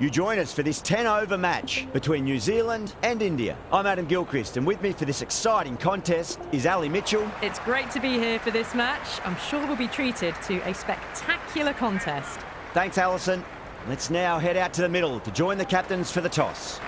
You join us for this 10-over match between New Zealand and India. I'm Adam Gilchrist, and with me for this exciting contest is Ali Mitchell. It's great to be here for this match. I'm sure we'll be treated to a spectacular contest. Thanks, Alison. Let's now head out to the middle to join the captains for the toss.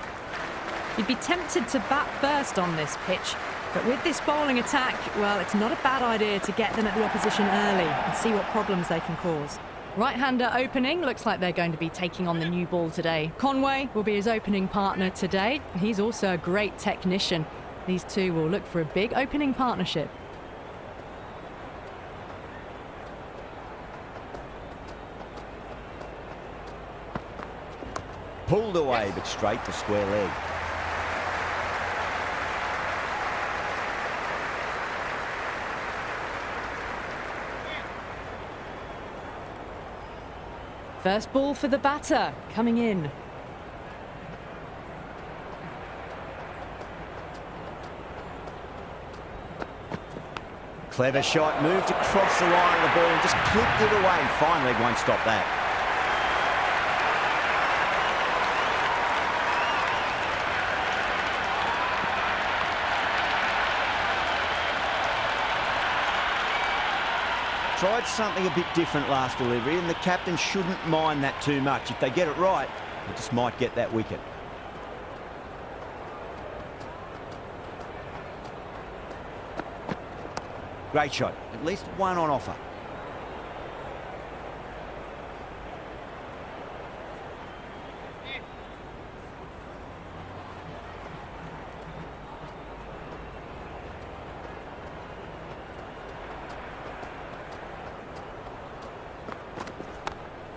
You'd be tempted to bat first on this pitch, but with this bowling attack, well, it's not a bad idea to get them at the opposition early and see what problems they can cause. Right-hander opening, looks like they're going to be taking on the new ball today. Conway will be his opening partner today. He's also a great technician. These two will look for a big opening partnership. Pulled away, but straight to square leg. First ball for the batter, coming in. Clever shot, moved across the line of the ball and just clipped it away. Fine leg won't stop that. Tried something a bit different last delivery, and the captain shouldn't mind that too much. If they get it right, they just might get that wicket. Great shot. At least one on offer.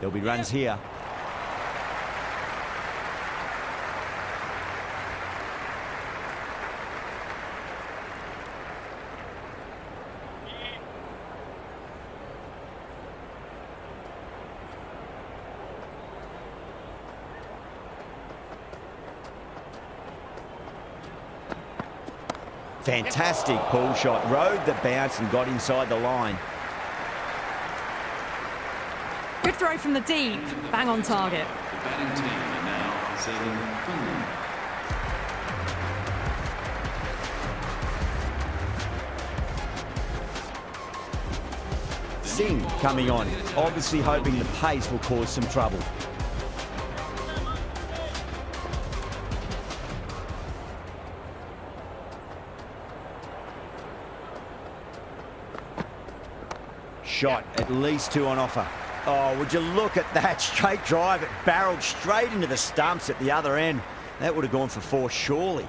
There'll be runs here. Fantastic pull shot. Rode the bounce and got inside the line. Good throw from the deep, bang on target. The batting team are now serving Finland. Singh coming on, obviously hoping the pace will cause some trouble. Shot, at least two on offer. Oh, would you look at that straight drive? It barreled straight into the stumps at the other end. That would have gone for four, surely.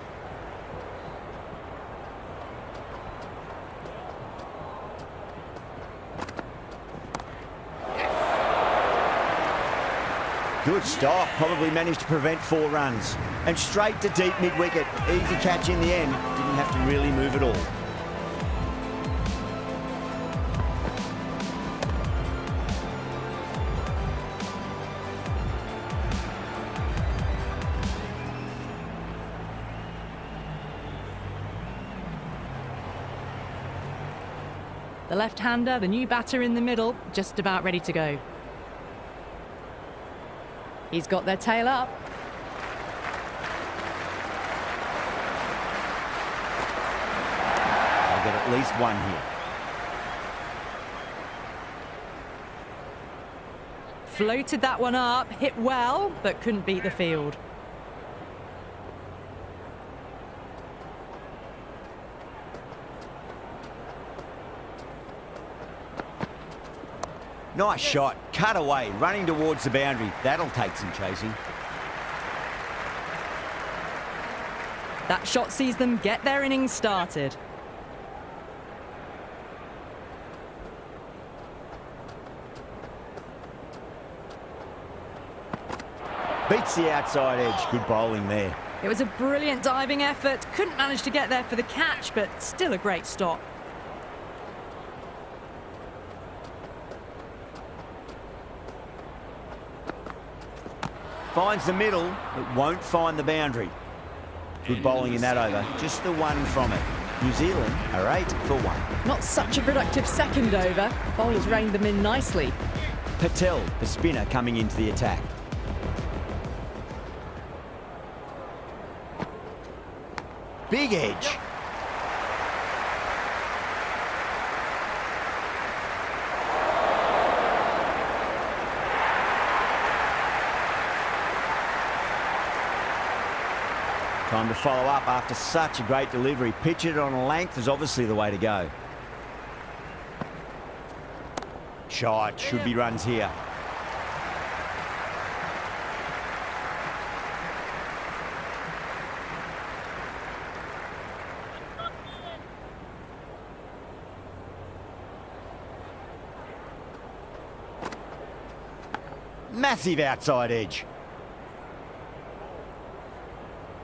Good stop, probably managed to prevent 4 runs. And straight to deep mid-wicket. Easy catch in the end. Didn't have to really move at all. The left-hander, the new batter in the middle, just about ready to go. He's got their tail up. I'll get at least one here. Floated that one up, hit well, but couldn't beat the field. Nice shot, cut away, running towards the boundary. That'll take some chasing. That shot sees them get their innings started. Beats the outside edge. Good bowling there. It was a brilliant diving effort. Couldn't manage to get there for the catch, but still a great stop. Finds the middle, but won't find the boundary. Good bowling in that over. Just the one from it. New Zealand are 8 for 1. Not such a productive second over. Bowlers reined them in nicely. Patel, the spinner, coming into the attack. big edge. Time to follow up after such a great delivery. Pitch it on a length is obviously the way to go. Shot, should be runs here. Massive outside edge.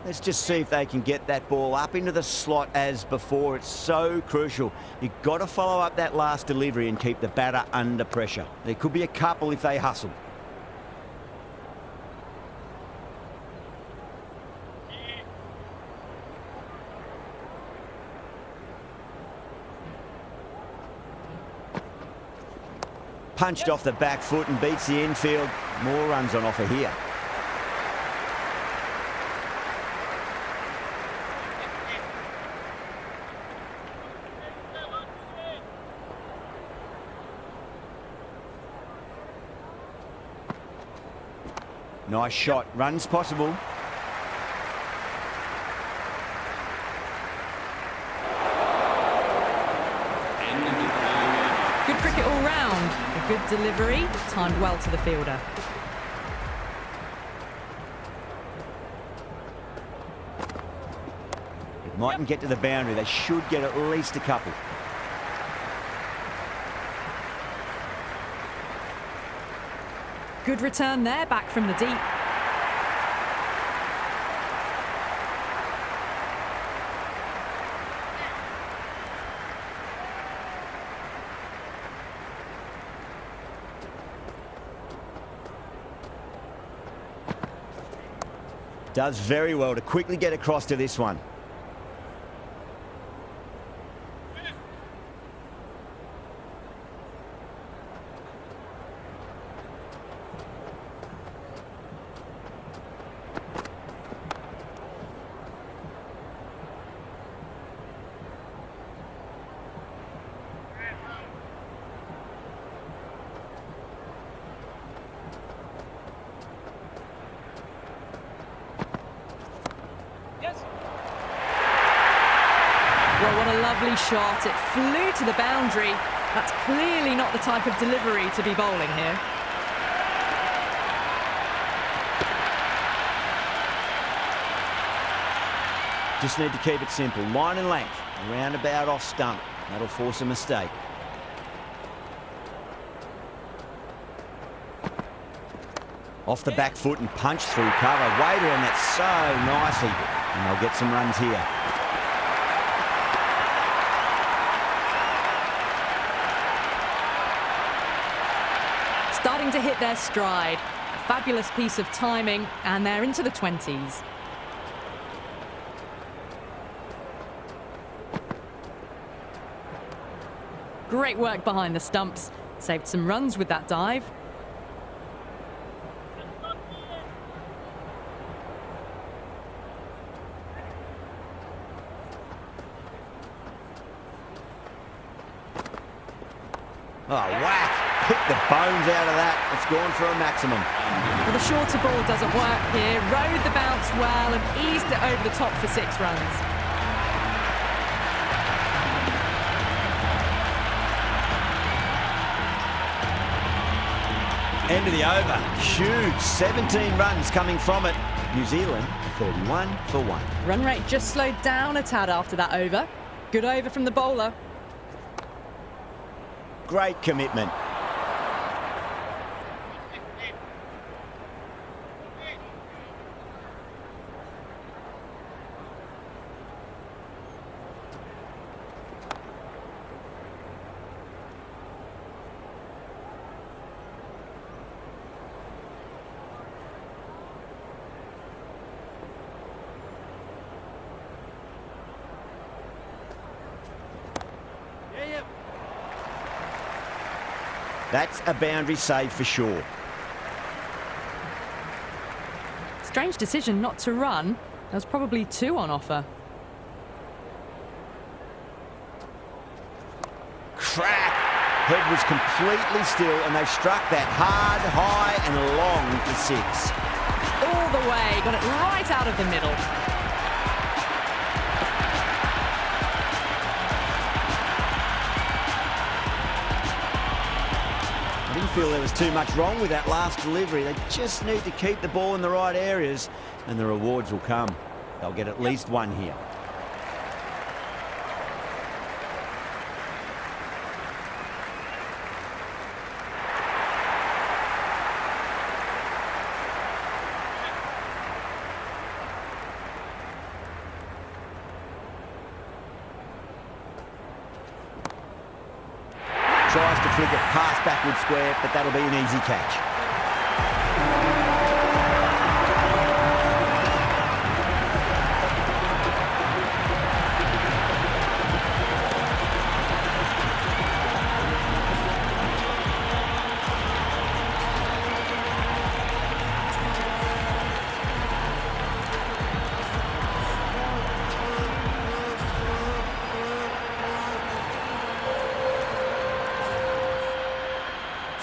Let's just see if they can get that ball up into the slot as before. It's so crucial. You've got to follow up that last delivery and keep the batter under pressure. There could be a couple if they hustle. Punched off the back foot and beats the infield. More runs on offer here. Nice shot. Runs possible. Good cricket all round. A good delivery, timed well to the fielder. It mightn't get to the boundary. They should get at least a couple. Good return there, back from the deep. Does very well to quickly get across to this one. Well, what a lovely shot. It flew to the boundary. That's clearly not the type of delivery to be bowling here. Just need to keep it simple. Line and length. Roundabout off stump. That'll force a mistake. Off the back foot and punch through cover. Wader on that so nicely. And they'll get some runs here. Starting to hit their stride. A fabulous piece of timing, and they're into the 20s. Great work behind the stumps. Saved some runs with that dive. Oh, whack. Hit the bones out of that. It's gone for a maximum. Well, the shorter ball doesn't work here. Rode the bounce well and eased it over the top for 6 runs. End of the over. Huge. 17 runs coming from it. New Zealand 31 for 1. Run rate just slowed down a tad after that over. Good over from the bowler. Great commitment. That's a boundary save for sure. Strange decision not to run. There was probably 2 on offer. track. Head was completely still, and they've struck that hard, high, and long for 6. All the way, got it right out of the middle. I didn't feel there was too much wrong with that last delivery. They just need to keep the ball in the right areas, and the rewards will come. They'll get at least one here. Tries to flick it past backward square, but that'll be an easy catch.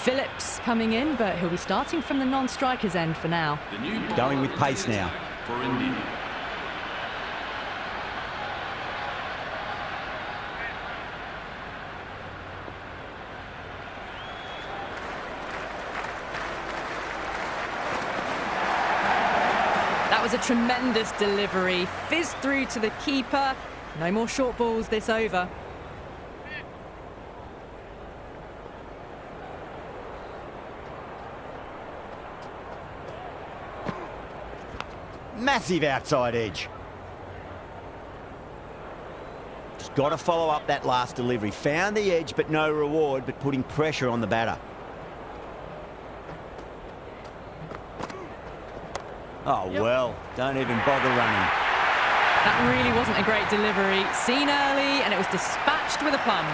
Phillips coming in, but he'll be starting from the non-striker's end for now. The new ball Going with pace now. for India. That was a tremendous delivery. Fizzed through to the keeper. No more short balls this over. Massive outside edge. Just got to follow up that last delivery. Found the edge, but no reward, but putting pressure on the batter. Oh, well, don't even bother running. That really wasn't a great delivery. Seen early, and it was dispatched with a plum.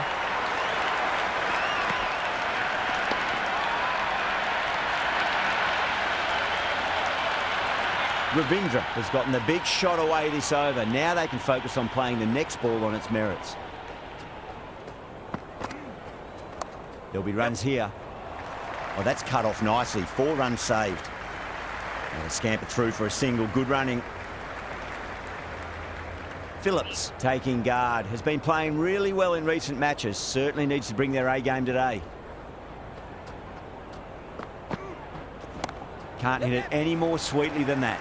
Ravindra has gotten the big shot away this over. Now they can focus on playing the next ball on its merits. There'll be runs here. Oh, that's cut off nicely. 4 runs saved. And they scamper through for a single. Good running. Phillips taking guard. Has been playing really well in recent matches. Certainly needs to bring their A game today. Can't hit it any more sweetly than that.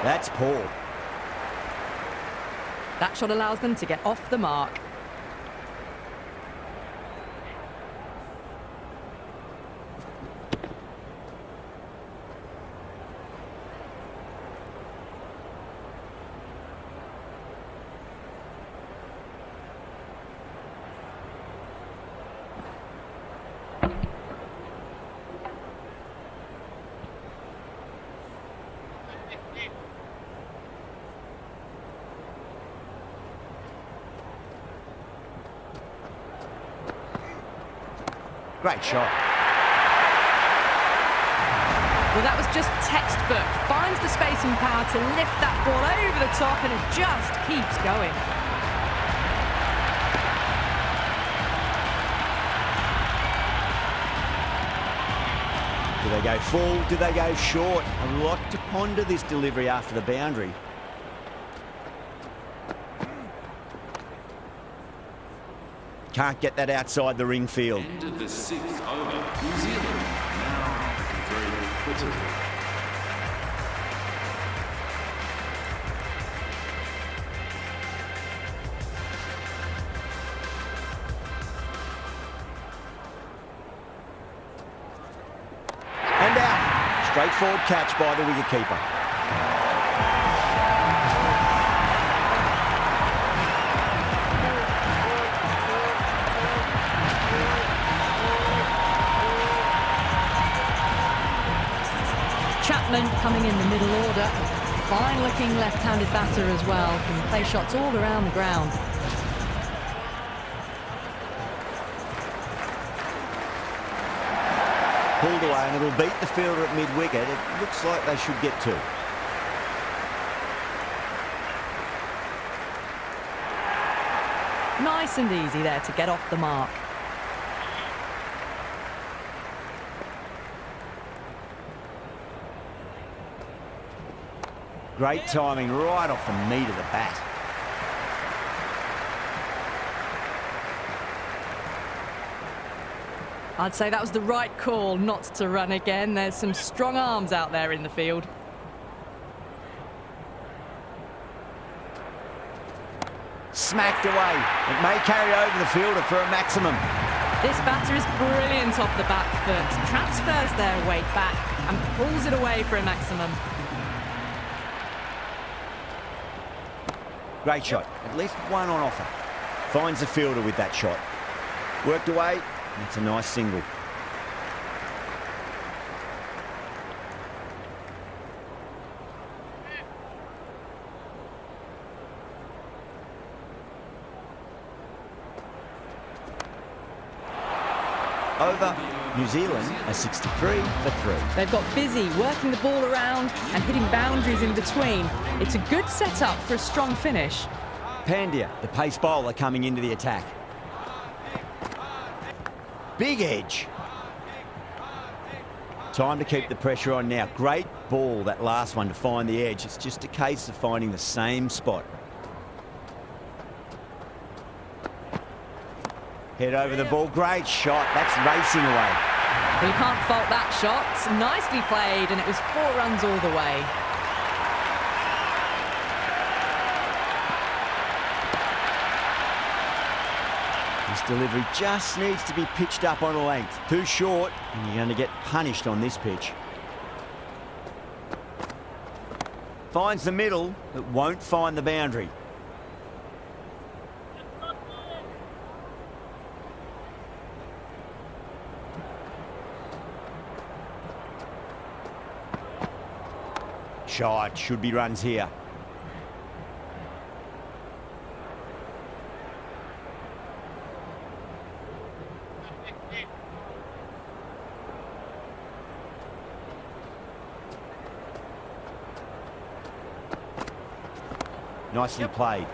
That's poor. That shot allows them to get off the mark. Great shot. Well, that was just textbook. Finds the space and power to lift that ball over the top, and it just keeps going. Do they go full? Do they go short? A lot to ponder this delivery after the boundary. Can't get that outside the ring field. End of the 6th over. New Zealand now very critical. And out. Straightforward catch by the wicketkeeper. Coming in the middle order. Fine looking left-handed batter as well. Can play shots all around the ground. Pulled away, and it'll beat the fielder at mid-wicket. It looks like they should get 2. Nice and easy there to get off the mark. Great timing right off the meat of the bat. I'd say that was the right call not to run again. There's some strong arms out there in the field. Smacked away. It may carry over the fielder for a maximum. This batter is brilliant off the back foot. Transfers their weight back and pulls it away for a maximum. Great shot. At least one on offer. Finds the fielder with that shot. Worked away. That's a nice single. Over. New Zealand are 63 for 3. They've got busy working the ball around and hitting boundaries in between. It's a good setup for a strong finish. Pandya, the pace bowler, coming into the attack. Big edge. Time to keep the pressure on now. Great ball, that last one, to find the edge. It's just a case of finding the same spot. Head over the ball. Great shot. That's racing away. Well, you can't fault that shot. Nicely played, and it was 4 runs all the way. This delivery just needs to be pitched up on a length. Too short, and you're going to get punished on this pitch. Finds the middle, but won't find the boundary. Shot. Should be runs here. Nicely played.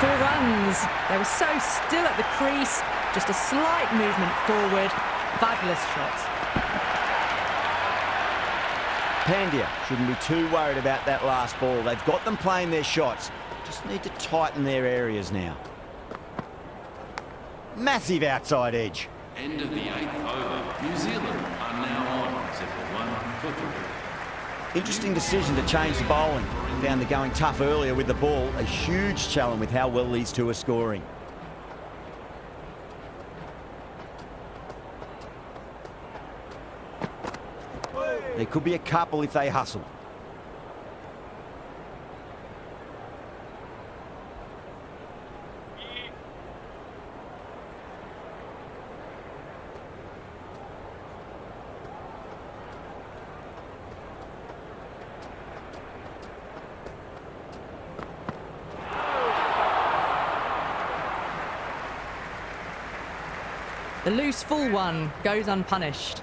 4 runs. They were so still at the crease. Just a slight movement forward. Fabulous shot. Pandya shouldn't be too worried about that last ball. They've got them playing their shots. Just need to tighten their areas now. Massive outside edge. End of the 8th over. New Zealand are now on 7-1 for 3. Interesting decision to change the bowling. Found the going tough earlier with the ball. A huge challenge with how well these two are scoring. There could be a couple if they hustle. The loose full one goes unpunished.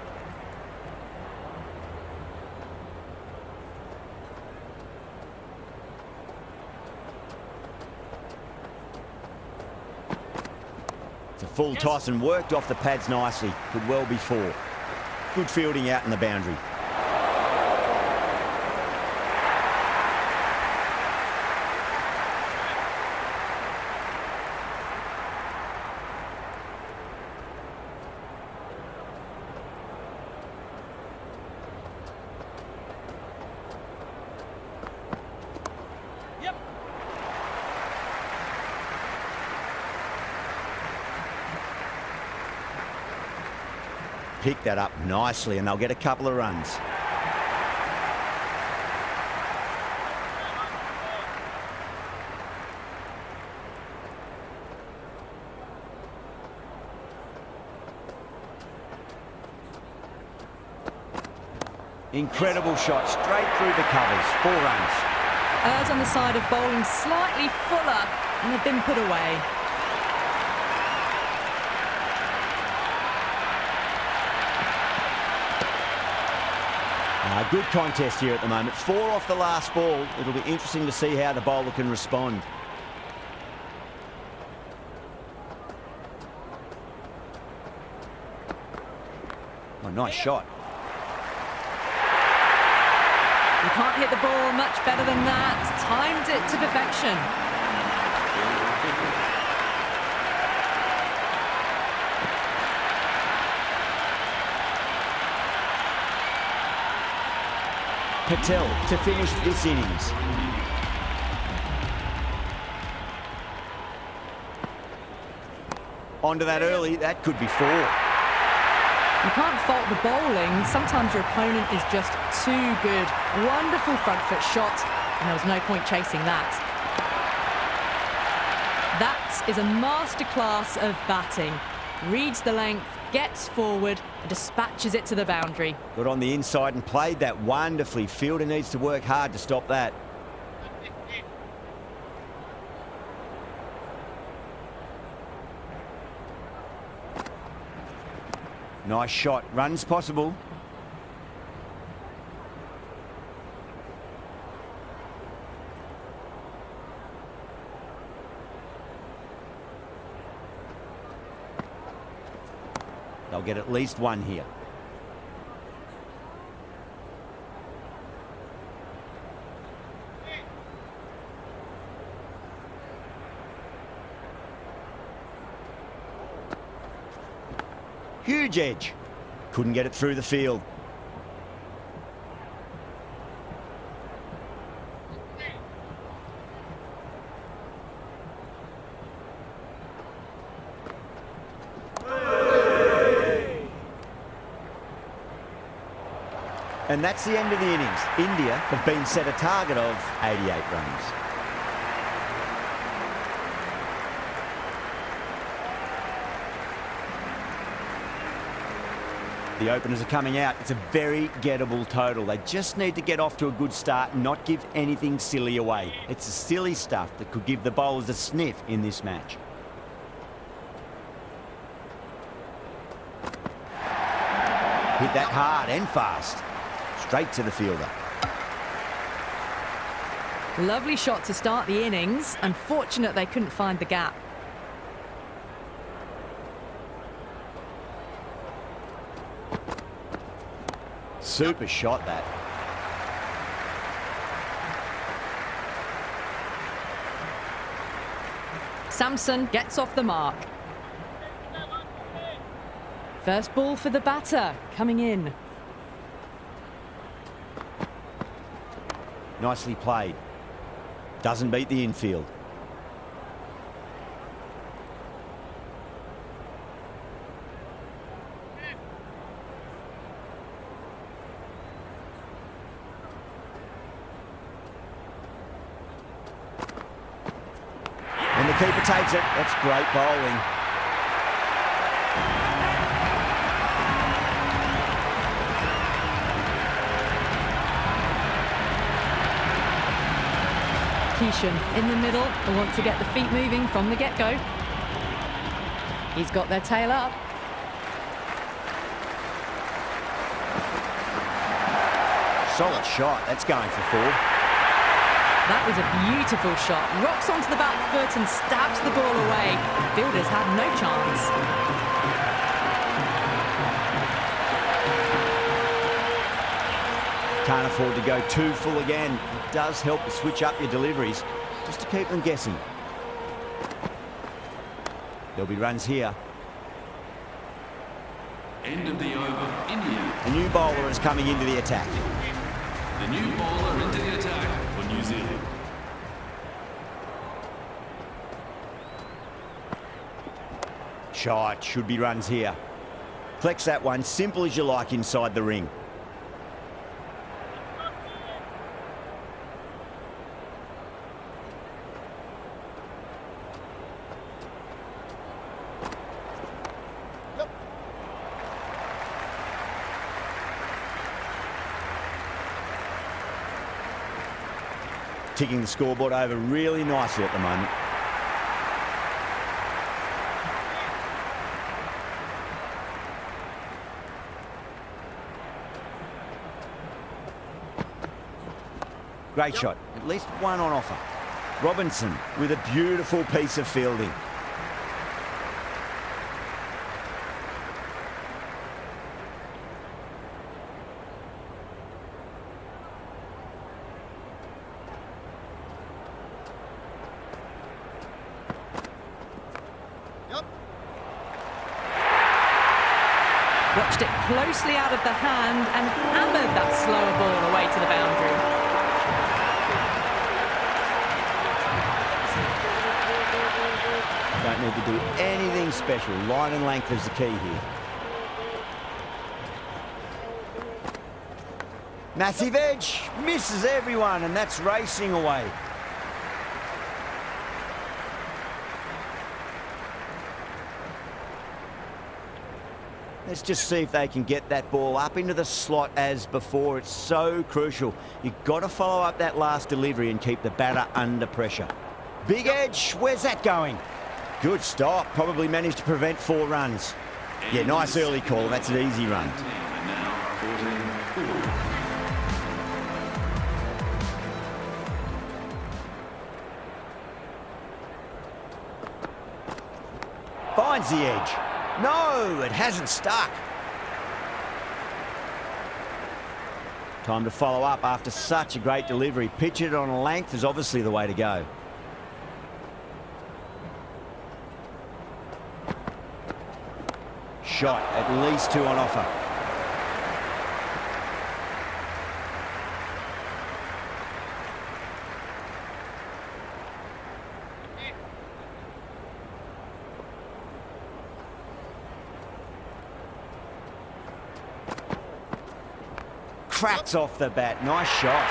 It's a full toss and worked off the pads nicely. Could well be 4. Good fielding out in the boundary. Pick that up nicely and they'll get a couple of runs. Incredible shot, straight through the covers. 4 runs. Errs on the side of bowling slightly fuller, and they've been put away. Good contest here at the moment. 4 off the last ball. It'll be interesting to see how the bowler can respond. nice shot. You can't hit the ball much better than that. Timed it to perfection. Patel to finish this innings. Onto that early, that could be 4. You can't fault the bowling. Sometimes your opponent is just too good. Wonderful front foot shot, and there was no point chasing that. That is a masterclass of batting. Reads the length, gets forward, and dispatches it to the boundary. Got on the inside and played that wonderfully. Fielder needs to work hard to stop that. Nice shot. Runs possible. They'll get at least 1 here. Huge edge. Couldn't get it through the field. And that's the end of the innings. India have been set a target of 88 runs. The openers are coming out. It's a very gettable total. They just need to get off to a good start and not give anything silly away. It's the silly stuff that could give the bowlers a sniff in this match. Hit that hard and fast. Straight to the fielder. Lovely shot to start the innings. Unfortunate they couldn't find the gap. Super shot, that. Samson gets off the mark. First ball for the batter, coming in. Nicely played. Doesn't beat the infield. And the keeper takes it. That's great bowling. Keeshan in the middle. They want to get the feet moving from the get-go. He's got their tail up. Solid shot. That's going for 4. That was a beautiful shot. Rocks onto the back foot and stabs the ball away. Fielders had no chance. Can't afford to go too full again. It does help to switch up your deliveries, just to keep them guessing. There'll be runs here. End of the over, India. A new bowler is coming into the attack. The new bowler into the attack for New Zealand. Shot, should be runs here. Flex that one, simple as you like inside the ring. Ticking the scoreboard over really nicely at the moment. Great shot, at least one on offer. Robinson with a beautiful piece of fielding. watched it closely out of the hand and hammered that slower ball away to the boundary. Don't need to do anything special. Line and length is the key here. Massive edge, misses everyone, and that's racing away. Let's just see if they can get that ball up into the slot as before. It's so crucial. You've got to follow up that last delivery and keep the batter under pressure. Big edge, where's that going? Good stop, probably managed to prevent 4 runs. Yeah, nice early call, that's an easy run. Finds the edge. No, it hasn't stuck. Time to follow up after such a great delivery. Pitch it on a length is obviously the way to go. Shot, at least 2 on offer. Cracks off the bat. Nice shot.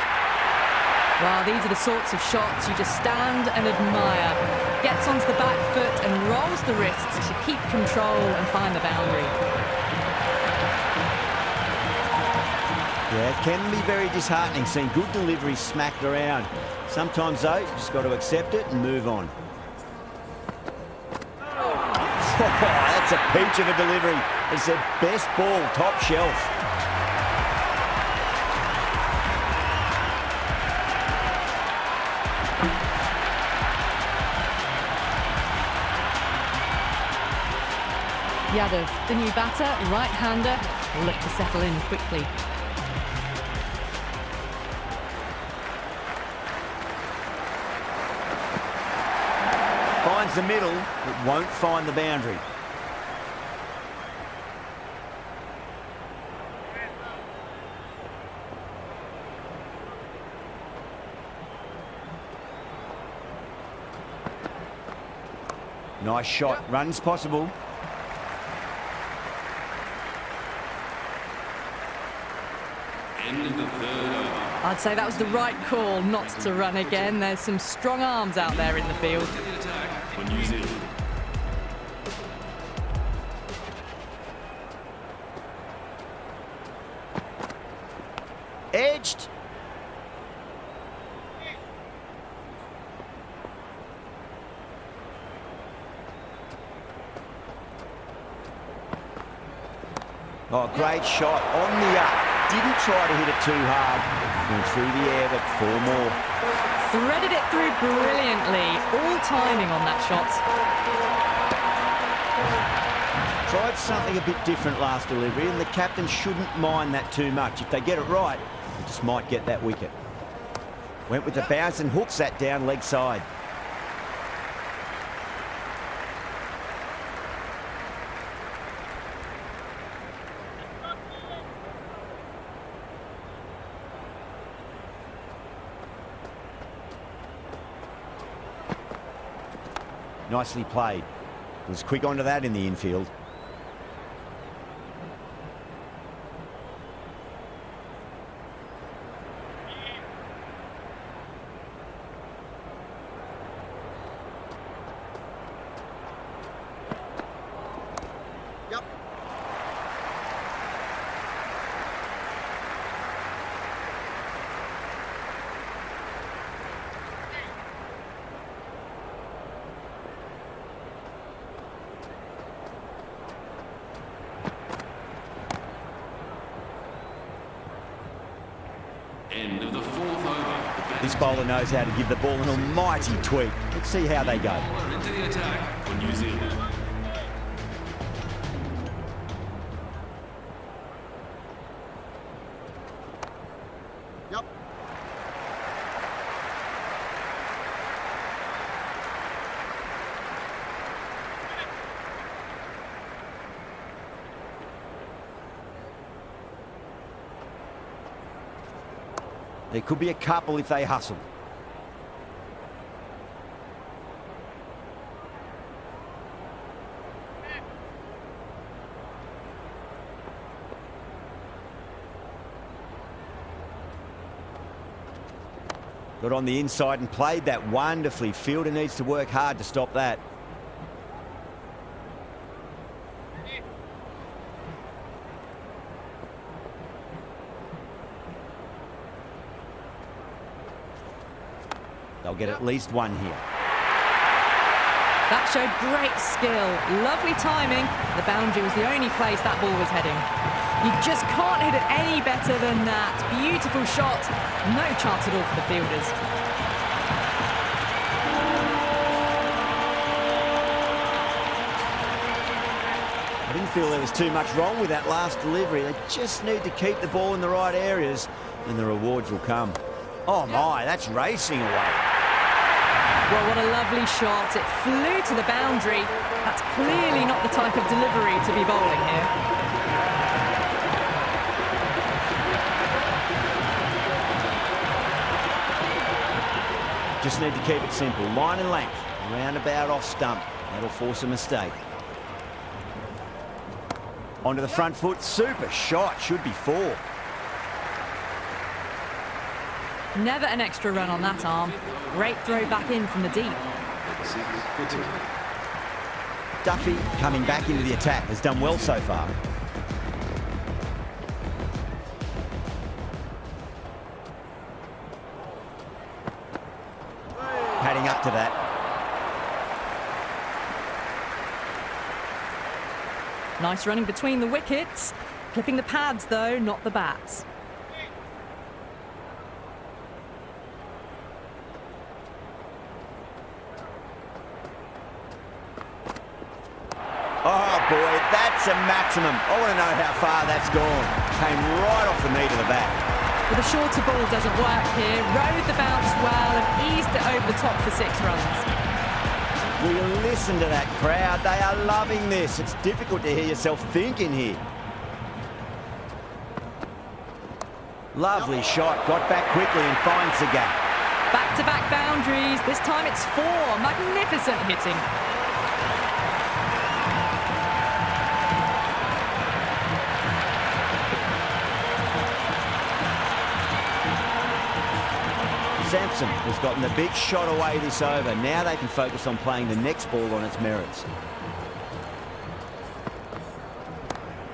Well, these are the sorts of shots you just stand and admire. Gets onto the back foot and rolls the wrists to keep control and find the boundary. Yeah, it can be very disheartening seeing good deliveries smacked around. Sometimes, though, you just got to accept it and move on. That's a peach of a delivery. It's their best ball, top shelf. Yadav, the new batter, right-hander, will look to settle in quickly. Finds the middle, it won't find the boundary. Nice shot, runs possible. End of the 3rd over. I'd say that was the right call not to run again. There's some strong arms out there in the field. The attack for New Zealand. Edged. Oh, great shot on the up. Didn't try to hit it too hard. Went through the air, but 4 more. Threaded it through brilliantly. All timing on that shot. Tried something a bit different last delivery, and the captain shouldn't mind that too much. If they get it right, they just might get that wicket. Went with the bounce and hooks that down leg side. Nicely played. Was quick onto that in the infield. End of the 4th over. This bowler knows how to give the ball an almighty tweak. Let's see how they go. Into the attack for New Zealand. There could be a couple if they hustle. Got on the inside and played that wonderfully. Fielder needs to work hard to stop that. They'll get at least one here. That showed great skill. Lovely timing. The boundary was the only place that ball was heading. You just can't hit it any better than that. Beautiful shot. No chance at all for the fielders. I didn't feel there was too much wrong with that last delivery. They just need to keep the ball in the right areas and the rewards will come. Oh my, that's racing away. Well, what a lovely shot. It flew to the boundary. That's clearly not the type of delivery to be bowling here. Just need to keep it simple. Line and length. Roundabout off stump. That'll force a mistake. Onto the front foot. Super shot. Should be 4. Never an extra run on that arm. Great throw back in from the deep. Duffy coming back into the attack. Has done well so far. Padding up to that. Nice running between the wickets. Clipping the pads though, not the bats. Oh boy, that's a maximum. I want to know how far that's gone. Came right off the knee to the back. But the shorter ball doesn't work here. Rode the bounce well and eased it over the top for 6 runs. Will you listen to that crowd? They are loving this. It's difficult to hear yourself thinking here. Lovely shot. Got back quickly and finds the gap. Back-to-back boundaries. This time it's 4. Magnificent hitting. Sampson has gotten the big shot away this over. Now they can focus on playing the next ball on its merits.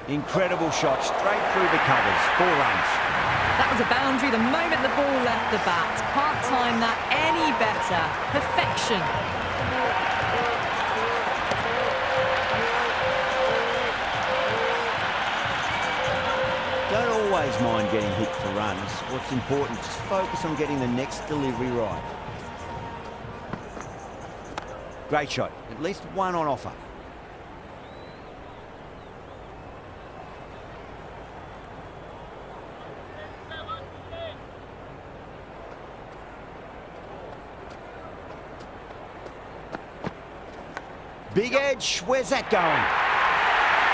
Incredible shot, straight through the covers. 4 runs. That was a boundary the moment the ball left the bat. Can't time that any better. Perfection. Don't always mind getting hit for runs. What's important, just focus on getting the next delivery right. Great shot. At least one on offer. Big edge. Where's that going?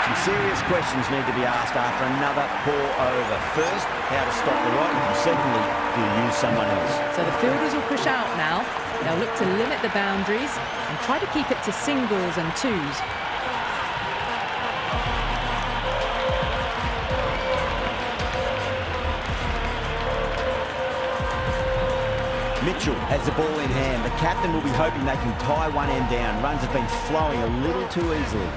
Some serious questions need to be asked after another poor over. First, how to stop the rot, and secondly, do you use someone else? So the fielders will push out now. They'll look to limit the boundaries and try to keep it to singles and 2s. Mitchell has the ball in hand. The captain will be hoping they can tie one end down. Runs have been flowing a little too easily.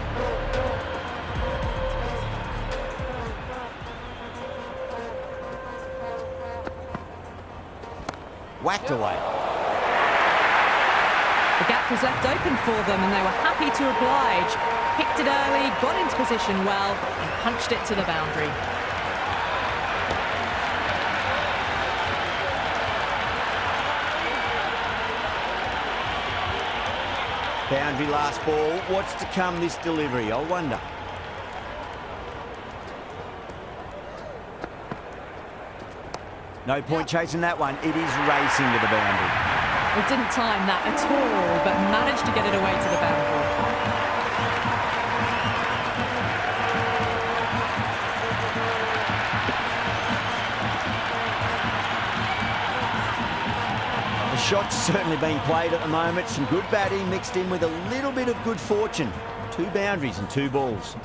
Whacked away. The gap was left open for them and they were happy to oblige. Picked it early, got into position well and punched it to the boundary. Boundary last ball. What's to come this delivery? I wonder. No point chasing that one. It is racing to the boundary. It didn't time that at all, but managed to get it away to the boundary. shot's certainly being played at the moment. Some good batting mixed in with a little bit of good fortune. 2 boundaries and 2 balls.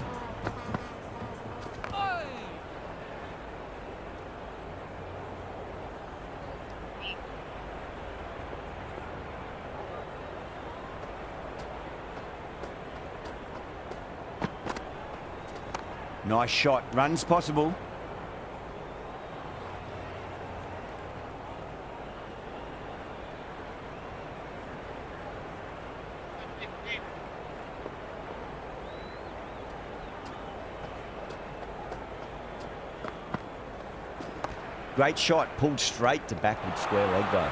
Nice shot. Runs possible. Great shot. Pulled straight to backward square leg though.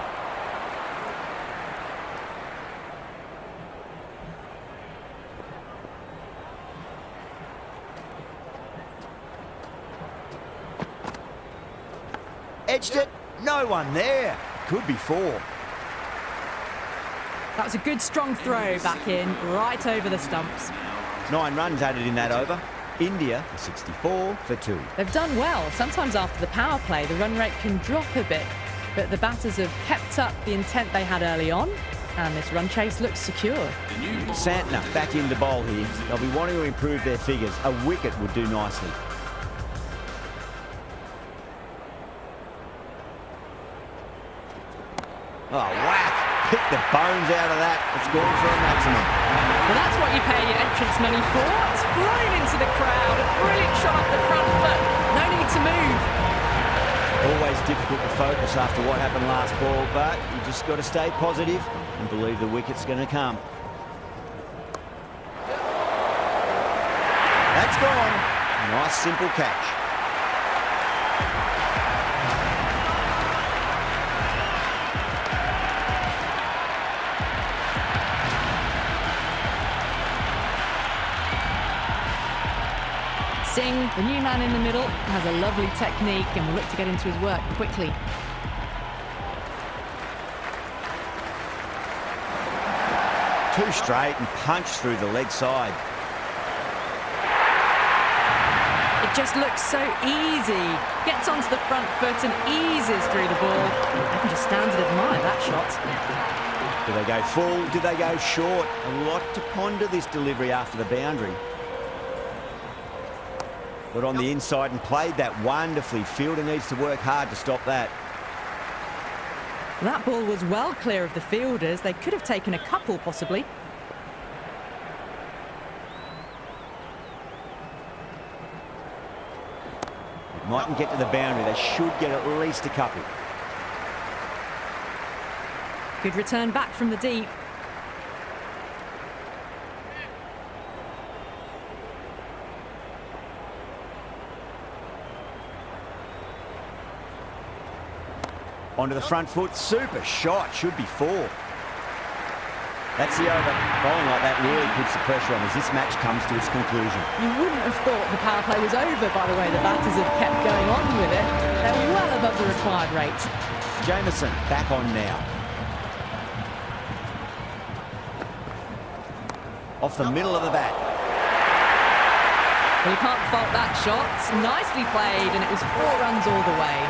Edged it. No one there. Could be 4. That was a good strong throw back in, right over the stumps. 9 runs added in that over. India 64 for 2. They've done well. Sometimes after the power play, the run rate can drop a bit, but the batters have kept up the intent they had early on, and this run chase looks secure. Santner back into bowl here. They'll be wanting to improve their figures. A wicket would do nicely. Oh, whack! Pick the bones out of that. It's gone for a maximum. Well, that's what you pay your entrance money for. It's flown into the crowd. A brilliant shot off the front foot. No need to move. Always difficult to focus after what happened last ball, but you just got to stay positive and believe the wicket's going to come. That's gone. Nice simple catch. Singh, the new man in the middle, has a lovely technique and will look to get into his work quickly. Too straight and punch through the leg side. It just looks so easy. Gets onto the front foot and eases through the ball. I can just stand and admire that shot. Do they go full? Do they go short? A lot to ponder this delivery after the boundary. Got on the inside and played that wonderfully. Fielder needs to work hard to stop that. That ball was well clear of the fielders. They could have taken a couple, possibly. Mightn't get to the boundary. They should get at least a couple. Good return back from the deep. Onto the front foot. Super shot. Should be 4. That's the over. Bowling like that really puts the pressure on as this match comes to its conclusion. You wouldn't have thought the power play was over, by the way. The batters have kept going on with it. They're well above the required rate. Jameson back on now. Off the middle of the bat. Well, you can't fault that shot. Nicely played, and it was 4 runs all the way.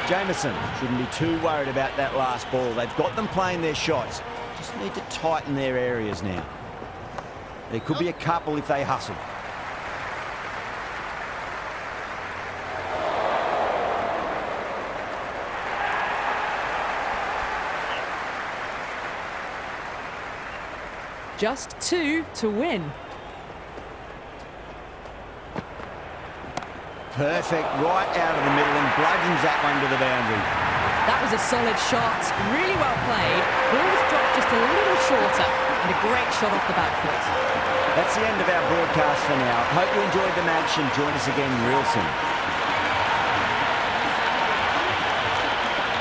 Jameson shouldn't be too worried about that last ball. They've got them playing their shots. Just need to tighten their areas now. There could be a couple if they hustle. Just 2 to win. Perfect, right out of the middle and bludgeons that one to the boundary. That was a solid shot, really well played. Ball was dropped just a little shorter, and a great shot off the back foot. That's the end of our broadcast for now. Hope you enjoyed the match and join us again real soon.